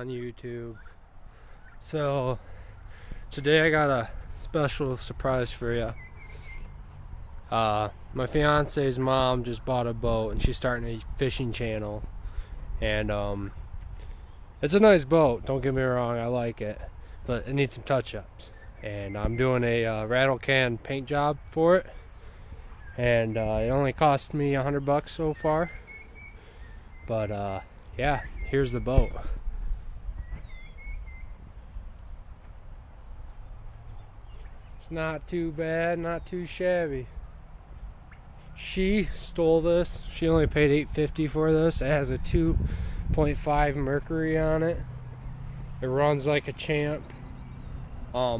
on YouTube. So today I got a special surprise for you. My fiance's mom just bought a boat and she's starting a fishing channel, and it's a nice boat, don't get me wrong, I like it, but it needs some touch-ups, and I'm doing a rattle can paint job for it, and it only cost me $100 so far, but yeah, here's the boat. It's not too bad, not too shabby. She stole this. She only paid $850 for this. It has a 2.5 Mercury on it. It runs like a champ. I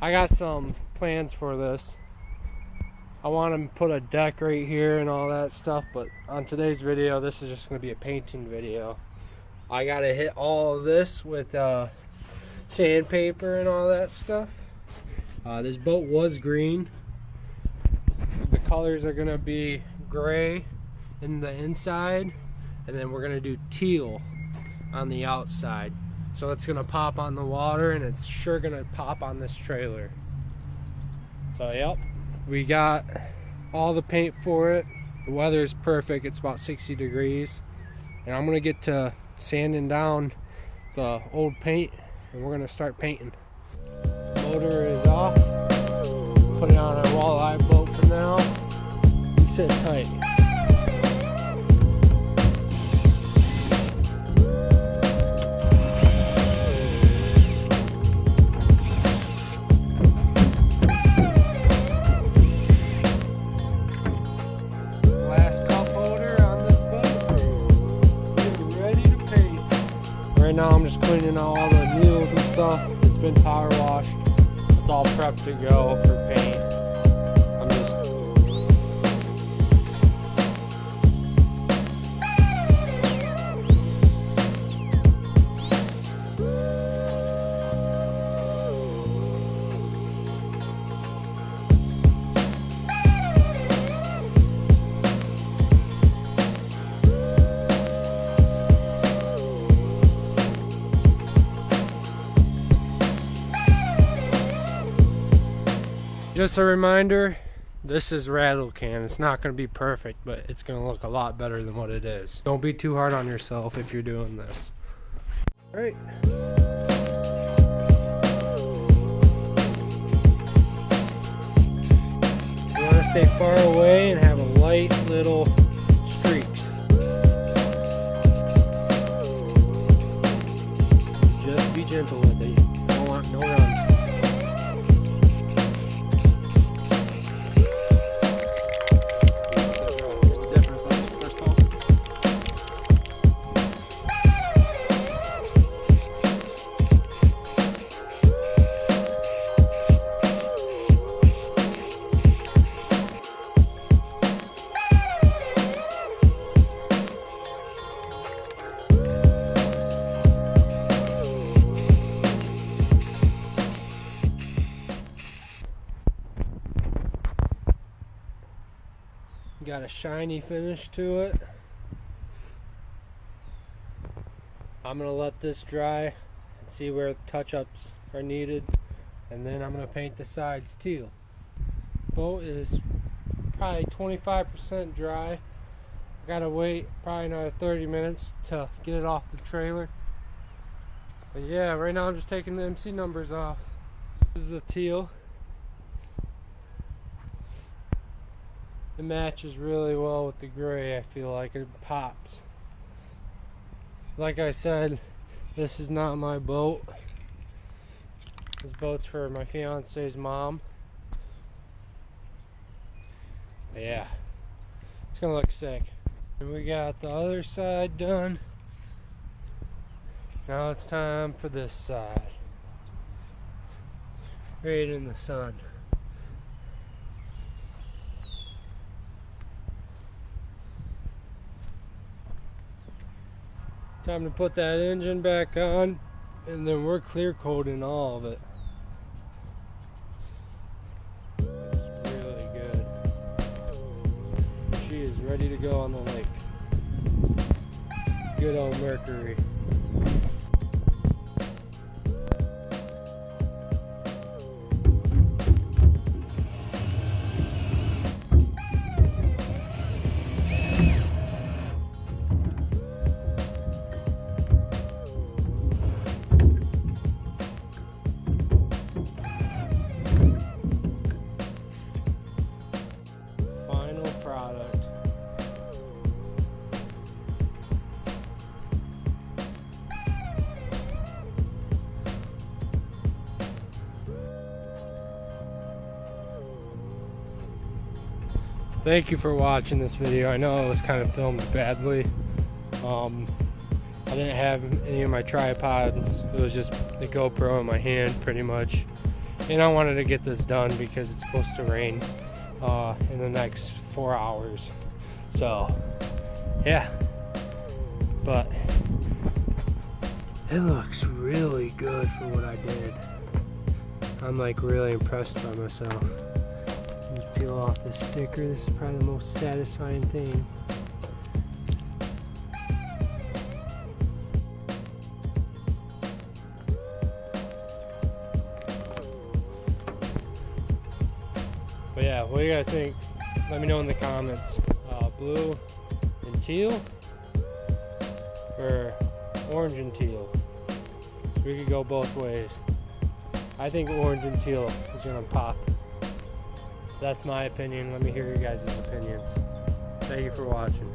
got some plans for this. I want to put a deck right here and all that stuff, but on today's video, this is just going to be a painting video. I got to hit all of this with sandpaper and all that stuff. This boat was green. The colors are going to be gray in the inside, and then we're going to do teal on the outside. So it's going to pop on the water, and it's sure going to pop on this trailer. So yep, we got all the paint for it. The weather is perfect. It's about 60 degrees. And I'm going to get to sanding down the old paint, and we're going to start painting. Motor is off. Put it on our walleye boat for now. You sit tight. Last cup holder on this boat. Get ready to paint. Right now I'm just cleaning out all the needles and stuff. It's been power washed. It's all prepped to go for paint. I'm just a reminder, this is rattle can. It's not going to be perfect, but it's going to look a lot better than what it is. Don't be too hard on yourself if you're doing this. Alright. You want to stay far away and have a light little streaks. Just be gentle with it. You don't want no runs. Got a shiny finish to it. I'm gonna let this dry and see where touch-ups are needed, and then I'm gonna paint the sides teal. Boat is probably 25% dry. I gotta wait probably another 30 minutes to get it off the trailer. But yeah, right now I'm just taking the MC numbers off. This is the teal. It matches really well with the gray. I feel like it pops. Like I said, this is not my boat. This boat's for my fiance's mom. But yeah, it's gonna look sick. And we got the other side done. Now it's time for this side. Right in the sun. Time to put that engine back on, and then we're clear coating all of it. It's really good. She is ready to go on the lake. Good old Mercury. thank you for watching this video. I know it was kind of filmed badly. I didn't have any of my tripods. It was just the GoPro in my hand pretty much. And I wanted to get this done because it's supposed to rain in the next 4 hours. So, yeah. But it looks really good for what I did. I'm like really impressed by myself. Just peel off the sticker. This is probably the most satisfying thing. But yeah, what do you guys think? Let me know in the comments. Blue and teal, or orange and teal. We could go both ways. I think orange and teal is gonna pop. That's my opinion. Let me hear your guys' opinions. Thank you for watching.